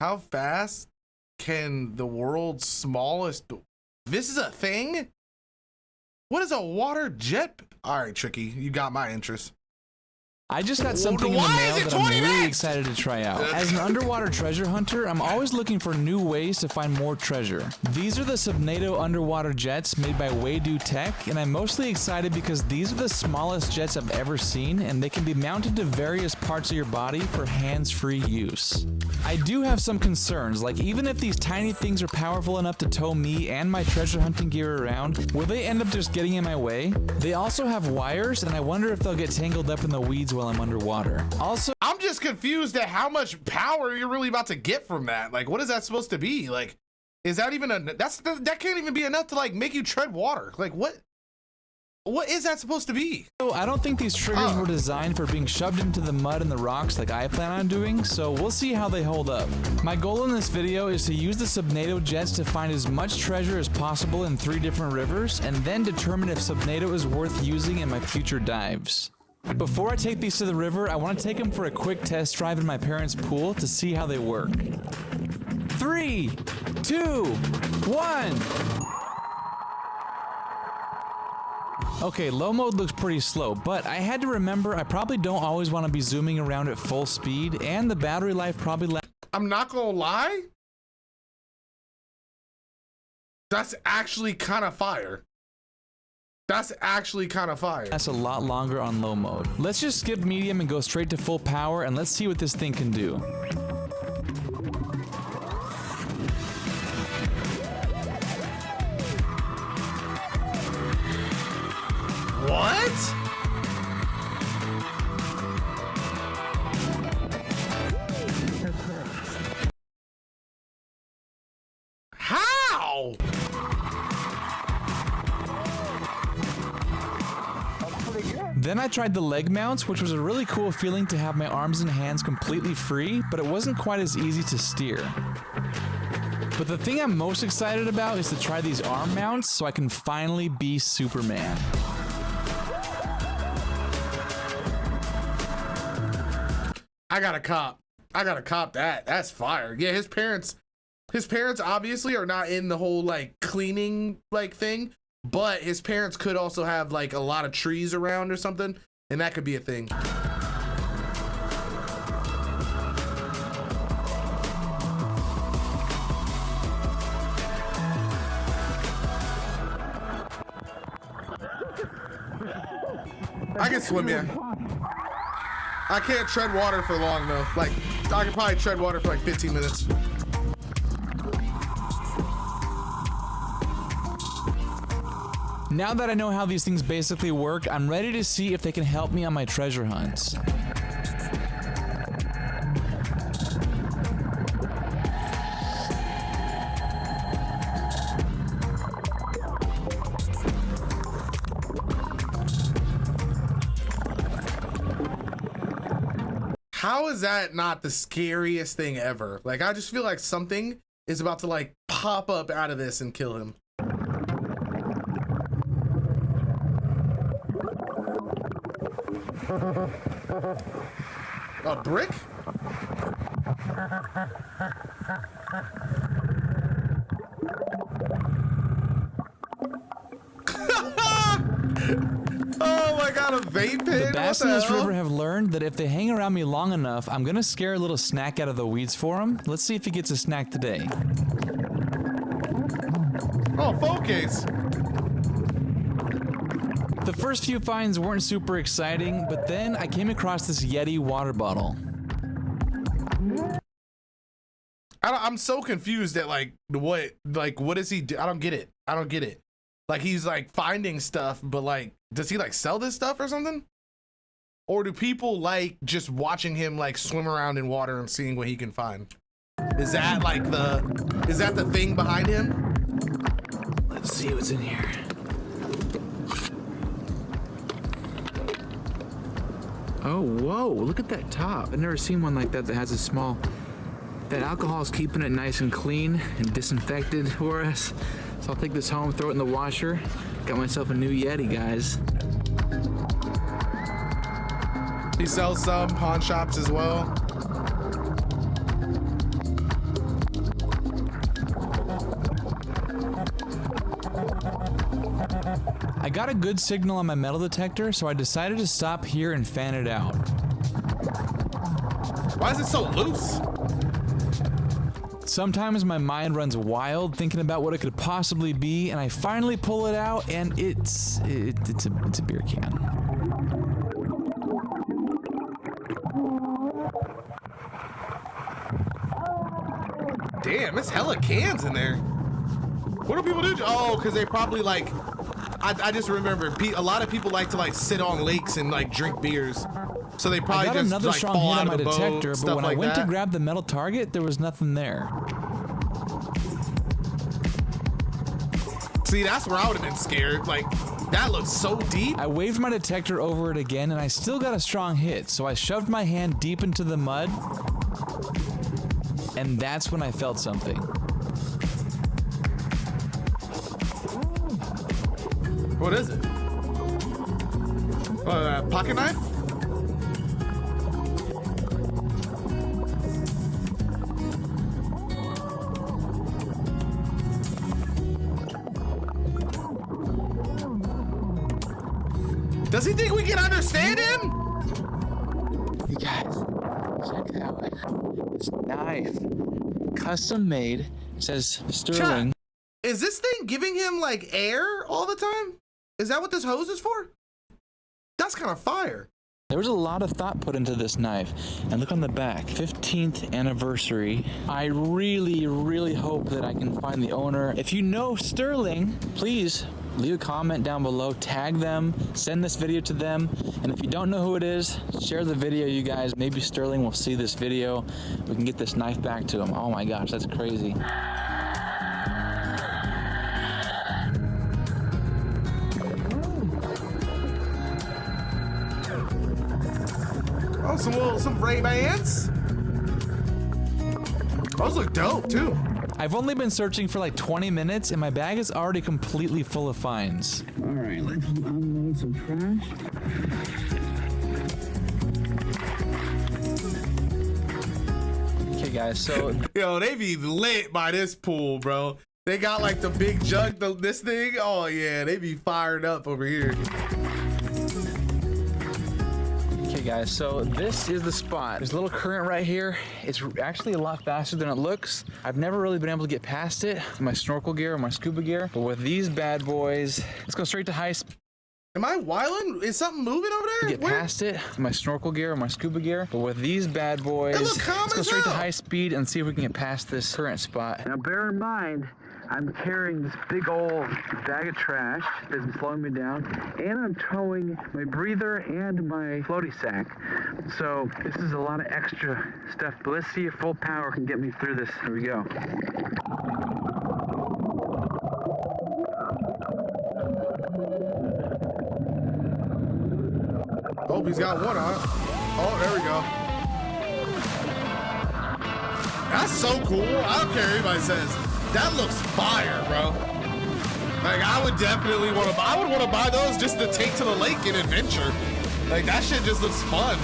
How fast can the world's smallest... This is a thing? What is a water jet? All right, Tricky, you got my interest. I just got something in the mail that I'm really excited to try out. As an underwater treasure hunter, I'm always looking for new ways to find more treasure. These are the Subnado underwater jets made by Waydo Tech, and I'm mostly excited because these are the smallest jets I've ever seen, and they can be mounted to various parts of your body for hands-free use. I do have some concerns, like even if these tiny things are powerful enough to tow me and my treasure hunting gear around, will they end up just getting in my way? They also have wires, and I wonder if they'll get tangled up in the weeds while I'm underwater. Also, I'm just confused at how much power you're really about to get from that. Like, what is that supposed to be? Like, is that even that can't even be enough to like make you tread water? Like, what is that supposed to be? I don't think these triggers were designed for being shoved into the mud and the rocks like I plan on doing, so we'll see how they hold up. My goal in this video is to use the Subnado jets to find as much treasure as possible in 3 different rivers, and then determine if Subnado is worth using in my future dives. Before I take these to the river, I want to take them for a quick test drive in my parents' pool to see how they work. 3, 2, 1. Okay, low mode looks pretty slow, but I had to remember I probably don't always want to be zooming around at full speed, and the battery life probably lasts. I'm not gonna lie. That's actually kind of fire. That's actually kind of fire. That's a lot longer on low mode. Let's just skip medium and go straight to full power, and let's see what this thing can do. What? How? Then I tried the leg mounts, which was a really cool feeling to have my arms and hands completely free, but it wasn't quite as easy to steer. But the thing I'm most excited about is to try these arm mounts so I can finally be Superman. I gotta cop that. That's fire. Yeah, his parents obviously are not in the whole like cleaning like thing, but his parents could also have like a lot of trees around or something, and that could be a thing. I can swim, yeah. I can't tread water for long though. Like, I can probably tread water for like 15 minutes. Now that I know how these things basically work, I'm ready to see if they can help me on my treasure hunts. How is that not the scariest thing ever? Like, I just feel like something is about to like pop up out of this and kill him. A brick? Oh my god, a vape pen? The bass in this river have learned that if they hang around me long enough, I'm gonna scare a little snack out of the weeds for him. Let's see if he gets a snack today. Oh, phone case. The first few finds weren't super exciting, but then I came across this Yeti water bottle. I'm so confused at like what does he do? I don't get it. Like, he's like finding stuff, but like, does he like sell this stuff or something? Or do people like just watching him like swim around in water and seeing what he can find? Is that the thing behind him? Let's see what's in here. Oh, whoa, look at that top. I've never seen one like that that has a small... That alcohol's keeping it nice and clean and disinfected for us. So I'll take this home, throw it in the washer. Got myself a new Yeti, guys. He sells some pawn shops as well. I got a good signal on my metal detector, so I decided to stop here and fan it out. Why is it so loose? Sometimes my mind runs wild thinking about what it could possibly be, and I finally pull it out, and it's a beer can. Damn, it's hella cans in there. What do people do? Oh, because they probably like, I just remember a lot of people like to like sit on lakes and like drink beers. So they probably I got just another like strong fall hit out on of my the detector, boat, but when I like went that. to grab the metal target, there was nothing there. See, that's where I would have been scared. Like, that looks so deep. I waved my detector over it again, and I still got a strong hit, so I shoved my hand deep into the mud, and that's when I felt something. What is it? Pocket knife? Does he think we can understand him? You guys, check out this knife. Custom made. It says sterling. Is this thing giving him like air all the time? Is that what this hose is for? That's kind of fire. There was a lot of thought put into this knife. And look on the back, 15th anniversary. I really, really hope that I can find the owner. If you know Sterling, please leave a comment down below, tag them, send this video to them. And if you don't know who it is, share the video, you guys. Maybe Sterling will see this video. We can get this knife back to him. Oh my gosh, that's crazy. Oh, some Ray-Bans. Those look dope too. I've only been searching for like 20 minutes and my bag is already completely full of finds. All right, let's unload some trash. Okay guys, so Yo, they be lit by this pool, bro. They got like the big jug, this thing. Oh yeah, they be fired up over here. okay guys, so this is the spot. There's a little current right here. It's actually a lot faster than it looks. I've never really been able to get past it with my snorkel gear or my scuba gear, but with these bad boys, let's go straight to high speed. Am I wildin'? Is something moving over there? Get past it with my snorkel gear or my scuba gear, but with these bad boys, They look calm let's go as straight to hell. high speed and see if we can get past this current spot. Now bear in mind, I'm carrying this big old bag of trash that's been slowing me down, and I'm towing my breather and my floaty sack. So this is a lot of extra stuff, but let's see if full power can get me through this. Here we go. Oh, he's got one on. Oh, there we go. That's so cool. I don't care what anybody says. That looks fire, bro. Like, I would definitely want to. I would want to buy those just to take to the lake and adventure. Like, that shit just looks fun.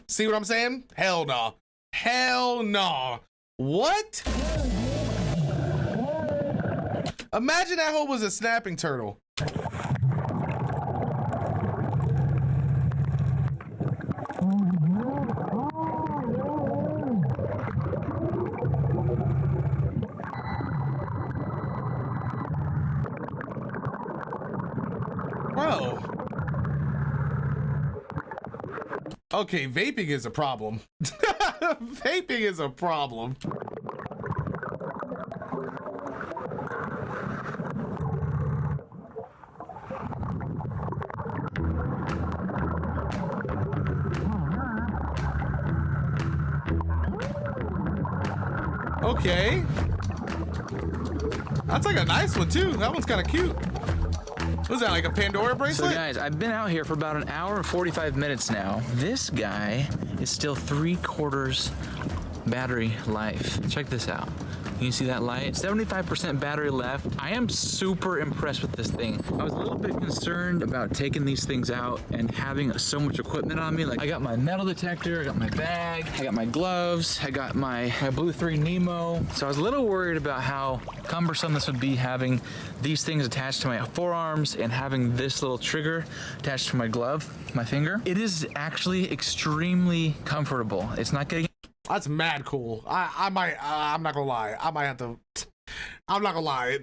See what I'm saying? Hell no. Hell no. What? Imagine that hole was a snapping turtle. Bro. Okay, vaping is a problem. Vaping is a problem. Okay. That's like a nice one too. That one's kind of cute. Was that like a Pandora bracelet? So guys, I've been out here for about an hour and 45 minutes now. This guy is still 3/4 battery life. Check this out. Can you see that light? 75% battery left. I am super impressed with this thing. I was a little bit concerned about taking these things out and having so much equipment on me. Like, I got my metal detector, I got my bag, I got my gloves, I got my Blue 3 Nemo. So I was a little worried about how cumbersome this would be having these things attached to my forearms and having this little trigger attached to my glove, my finger. It is actually extremely comfortable. It's not getting... That's mad cool. I'm not gonna lie. I might have to. I'm not gonna lie.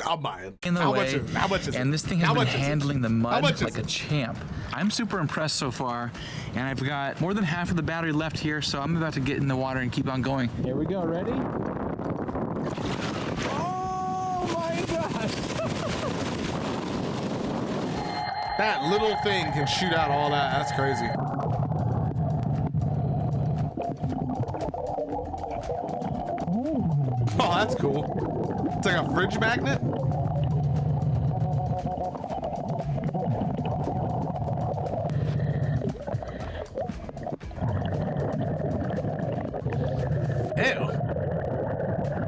I'll buy it. In the how way, much is it? And this thing has been handling the mud like a champ. I'm super impressed so far, and I've got more than half of the battery left here, so I'm about to get in the water and keep on going. Here we go. Ready? Oh my gosh! That little thing can shoot out all that. That's crazy. Oh, that's cool. It's like a fridge magnet. Ew.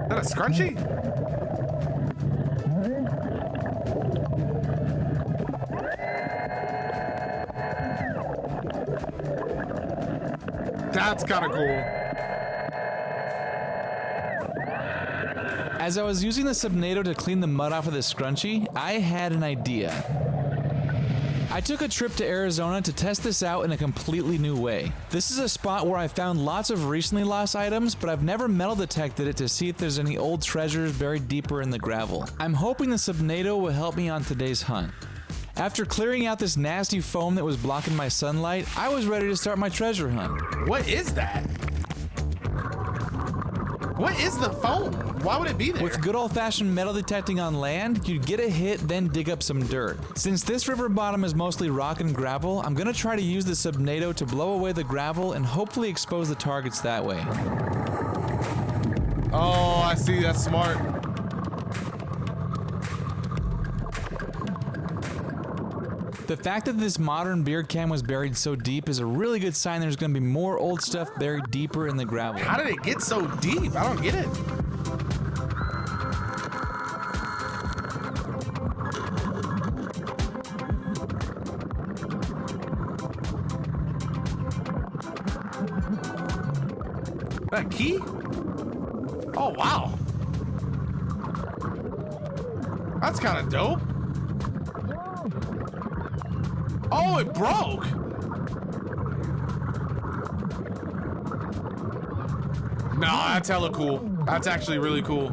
Is that a scrunchie? That's kind of cool. As I was using the Subnado to clean the mud off of this scrunchie, I had an idea. I took a trip to Arizona to test this out in a completely new way. This is a spot where I found lots of recently lost items, but I've never metal detected it to see if there's any old treasures buried deeper in the gravel. I'm hoping the Subnado will help me on today's hunt. After clearing out this nasty foam that was blocking my sunlight, I was ready to start my treasure hunt. What is that? What is the foam? Why would it be there? With good old-fashioned metal detecting on land, you'd get a hit, then dig up some dirt. Since this river bottom is mostly rock and gravel, I'm gonna try to use the Subnado to blow away the gravel and hopefully expose the targets that way. Oh, I see. That's smart. The fact that this modern beer can was buried so deep is a really good sign there's gonna be more old stuff buried deeper in the gravel. How did it get so deep? I don't get it. That key? Oh, wow. That's kind of dope. Oh, it broke. Nah, that's hella cool. That's actually really cool.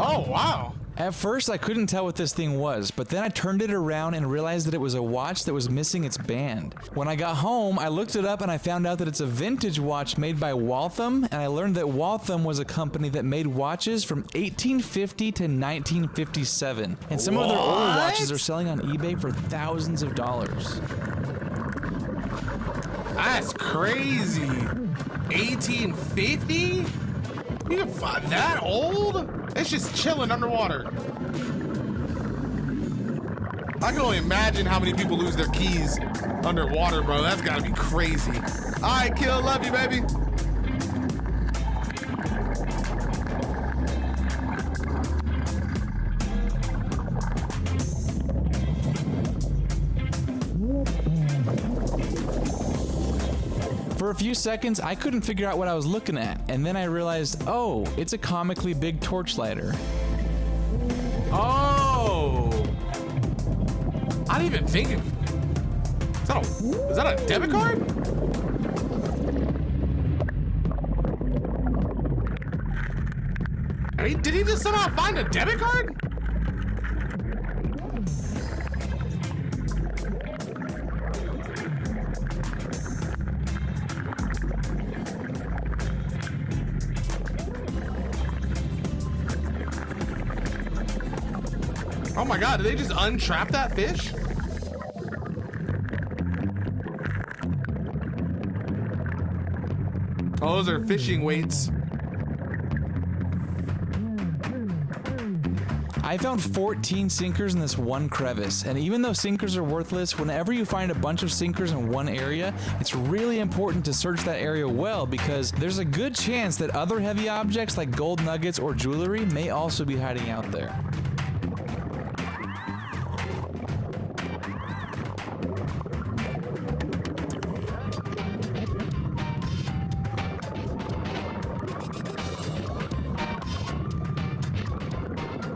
Oh, wow. At first, I couldn't tell what this thing was, but then I turned it around and realized that it was a watch that was missing its band. When I got home, I looked it up and I found out that it's a vintage watch made by Waltham, and I learned that Waltham was a company that made watches from 1850 to 1957. And some of their older watches are selling on eBay for thousands of dollars. That's crazy. 1850? You can find that old? It's just chilling underwater. I can only imagine how many people lose their keys underwater, bro. That's gotta be crazy. All right, Kill, love you, baby. For a few seconds, I couldn't figure out what I was looking at, and then I realized, oh, it's a comically big torch lighter. Oh! I didn't even think of. Is that a debit card? Did he just somehow find a debit card? Oh my God, did they just untrap that fish? Oh, those are fishing weights. I found 14 sinkers in this one crevice, and even though sinkers are worthless, whenever you find a bunch of sinkers in one area, it's really important to search that area well because there's a good chance that other heavy objects like gold nuggets or jewelry may also be hiding out there.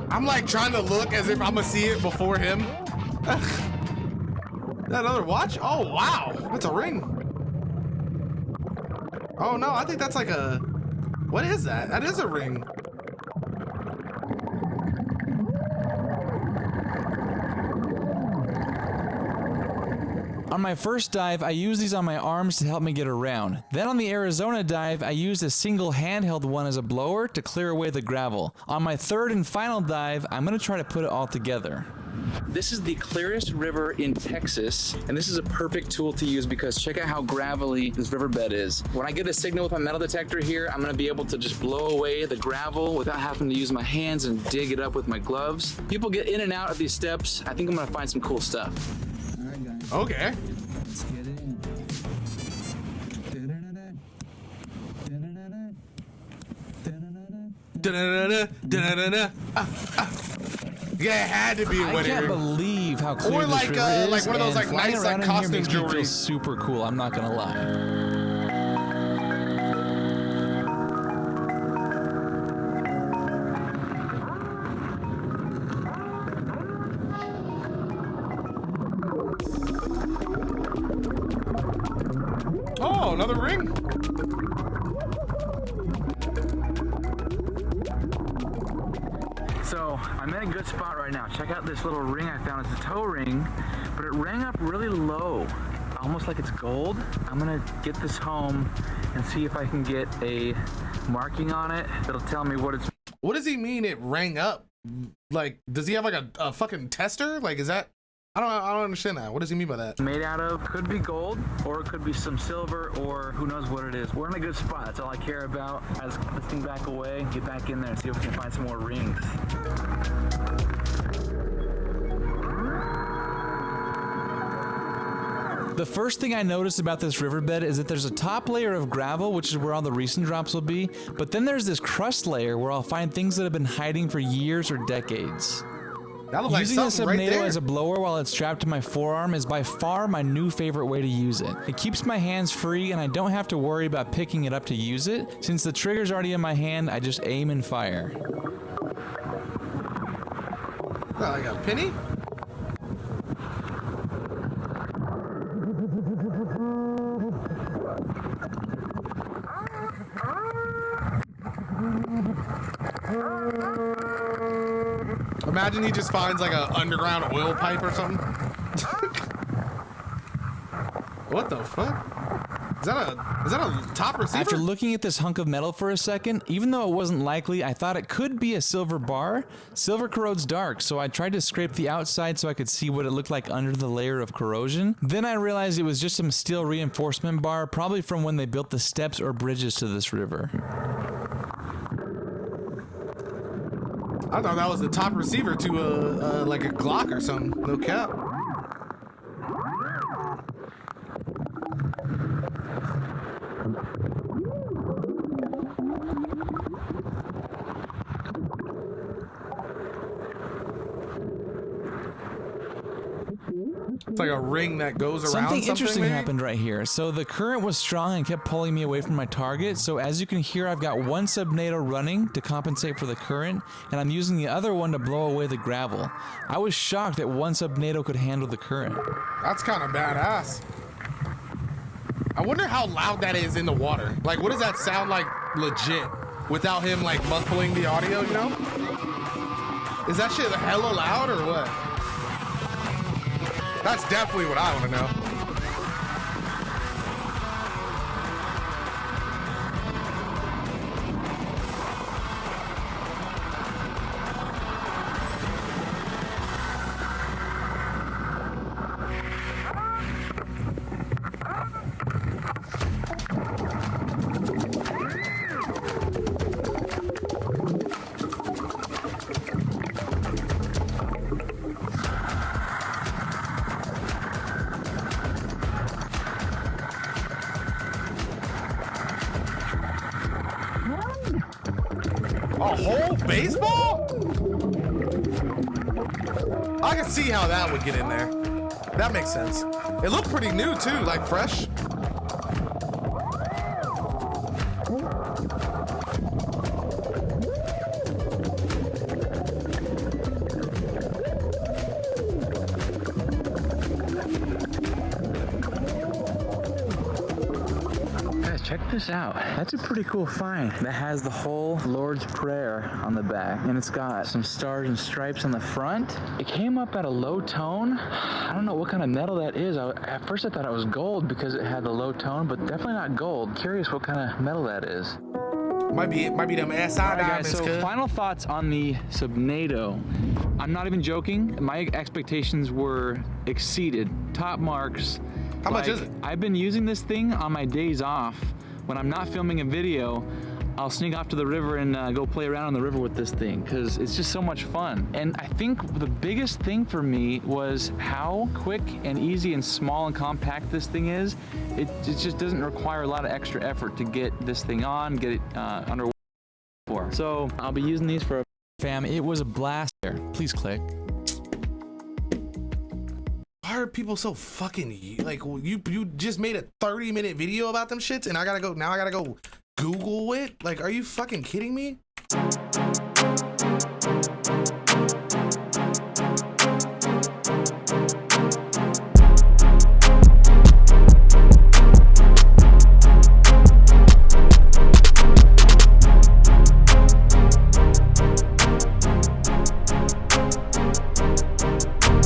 I'm like trying to look as if I'm gonna see it before him. That other watch? Oh wow, that's a ring. Oh no, I think that's like a, what is that? That is a ring. On my first dive, I used these on my arms to help me get around. Then on the Arizona dive, I used a single handheld one as a blower to clear away the gravel. On my third and final dive, I'm gonna try to put it all together. This is the clearest river in Texas, and this is a perfect tool to use because check out how gravelly this riverbed is. When I get a signal with my metal detector here, I'm gonna be able to just blow away the gravel without having to use my hands and dig it up with my gloves. People get in and out of these steps. I think I'm gonna find some cool stuff. Okay. Let's get in. Yeah, it had to be a I wedding can't ring. believe how clear Or like, this river is, like one of those and like nice flying like around in here costume makes me jewelry. feel super cool. I'm not gonna lie. Oh, another ring. So I'm in a good spot right now. Check out this little ring I found. It's a toe ring, but it rang up really low, almost like it's gold. I'm gonna get this home and see if I can get a marking on it that'll tell me what it's. What does he mean it rang up? Like, does he have like a fucking tester? Like, is that? I don't understand that. What does he mean by that? Made out of. Could be gold, or it could be some silver, or who knows what it is. We're in a good spot. That's all I care about. I just put this thing back away, get back in there, and see if we can find some more rings. The first thing I noticed about this riverbed is that there's a top layer of gravel, which is where all the recent drops will be, but then there's this crust layer where I'll find things that have been hiding for years or decades. That looks like Using a something right subnado there. as a blower while it's strapped to my forearm is by far my new favorite way to use it. It keeps my hands free and I don't have to worry about picking it up to use it. Since the trigger's already in my hand, I just aim and fire. Like a penny? Imagine he just finds like a underground oil pipe or something. What the fuck? Is that a top receiver? After looking at this hunk of metal for a second, even though it wasn't likely, I thought it could be a silver bar. Silver corrodes dark, so I tried to scrape the outside so I could see what it looked like under the layer of corrosion. Then I realized it was just some steel reinforcement bar, probably from when they built the steps or bridges to this river. I thought that was the top receiver to like a Glock or something. No cap. It's like a ring that goes around Something interesting maybe? happened right here. So the current was strong and kept pulling me away from my target. So as you can hear, I've got one subnado running to compensate for the current, and I'm using the other one to blow away the gravel. I was shocked that one subnado could handle the current. That's kind of badass. I wonder how loud that is in the water. Like, what does that sound like legit without him like muffling the audio, you know? Is that shit hella loud or what? That's definitely what I want to know. whole baseball? I can see how that would get in there. That makes sense. It looked pretty new too, like fresh. Check this out. That's a pretty cool find. That has the whole Lord's Prayer on the back, and it's got some stars and stripes on the front. It came up at a low tone. I don't know what kind of metal that is. At first I thought it was gold because it had the low tone, but definitely not gold. Curious what kind of metal that is. Might be them SI diamonds. Guys, so final thoughts on the Subnado. I'm not even joking. My expectations were exceeded. Top marks. How much is it? I've been using this thing on my days off. When I'm not filming a video, I'll sneak off to the river and go play around on the river with this thing because it's just so much fun. And I think the biggest thing for me was how quick and easy and small and compact this thing is. It just doesn't require a lot of extra effort to get this thing on, get it underwater. So I'll be using these for a fam. It was a blast there. Please click. Why are people so fucking like you just made a 30-minute video about them shits and I gotta go Google it? Like, are you fucking kidding me?